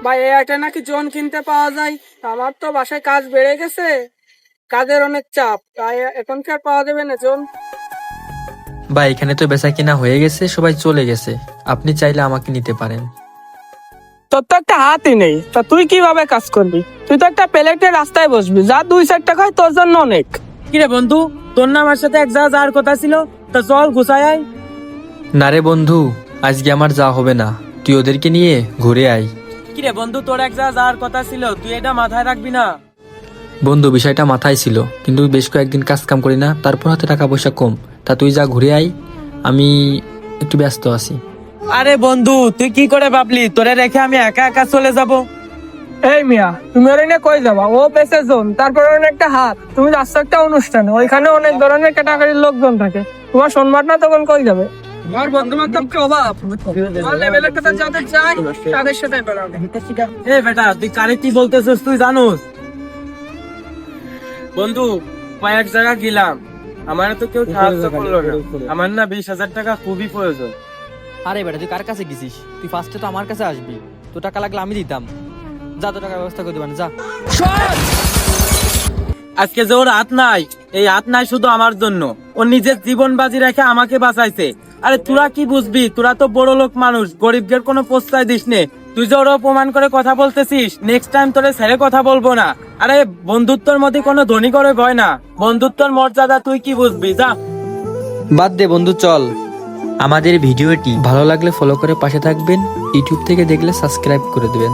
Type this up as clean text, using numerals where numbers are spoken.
ভাই এই হাটে নাকি জন কিনতে পাওয়া যায়। আমার তো বাসায় কাজ বেড়ে গেছে, কাজের অনেক চাপ, তাই এখন কি আর পাওয়া যাবে না জন? ভাই এখানে তো বেচা কিনা হয়ে গেছে, সবাই চলে গেছে, আপনি চাইলে আমাকে নিতে পারেন। তোর তো একটা হাতই নেই, তা তুই কিভাবে কাজ করবি? তুই তো একটা প্লেটের রাস্তায় বসবি, যা 2-4 টাকা হয় তোর জন্য অনেক। কিরে বন্ধু, তোর না আমার সাথে এক জায়গা যাওয়ার কথা ছিল, তা চল গুছাই আয়। না রে বন্ধু, আজকে আমার যা হবে না, তুই ওদেরকে নিয়ে ঘুরে আয়। কিরে বন্ধু, তোর এক জায়গা যাওয়ার কথা ছিল, তুই এটা মাথায় রাখবি না? বন্ধু বিষয়টা মাথায় ছিল, কিন্তু বেশ কয়েকদিন কাজ কাম করি না, তারপর হাতে টাকা পয়সা কম। তা তুই যা ঘুরে আয়, আমি একটু ব্যস্ত আছি। আরে বন্ধু, তুই কি করে ভাবলি তোরে রেখে আমি একা একা চলে যাব? এই মিয়া, তুমি ওর এনে কই যাবা? ও পেছে জন, তারপর ওর একটা হাত। তুমি যাচ্ছ একটা অনুষ্ঠানে, ওইখানে অনেক ধরনের ক্যাটাগরির লোকজন থাকে, তোমার সম্মান না তখন কই যাবে? আমার বন্ধু বান্ধবকে অভাব, আমার লেভেলের কথা যাদের চাই তাদের সাথে বেড়াবে। এই বেটা, তুই কারে কি বলতেছিস তুই জানোস? বন্ধু, কয়েক জায়গা গেলাম, আমার তো কেউ সাহায্য করলো না। আমার না 20,000 টাকা খুবই প্রয়োজন। আরে বেটা, তুই কার কাছে গেছিস? তুই ফার্স্টে তো আমার কাছে আসবি, তো টাকা লাগলে আমি দিতাম। যা, তো টাকার ব্যবস্থা করে দেবেন, যা। আজকে যে ওর হাত নাই, এই হাত নাই শুধু আমার জন্য, ও নিজের জীবন বাজি রেখে আমাকে বাঁচাইছে। আরে তোরা কি বুঝবি, তোরা তো বড় লোক মানুষ, গরিবদের কোনো প্রশ্রয় দিস নে। তুই যে ওরা অপমান করে কথা বলতেছিস, নেক্সট টাইম তোরে ছেড়ে কথা বলবো না। আরে বন্ধুত্বর মধ্যে কোনো ধনী করে ভয় না, বন্ধুত্বর মর্যাদা তুই কি বুঝবি, যা। বাদ দে বন্ধু, চল। আমাদের ভিডিওটি ভালো লাগলে ফলো করে পাশে থাকবেন, ইউটিউব থেকে দেখলে সাবস্ক্রাইব করে দেবেন।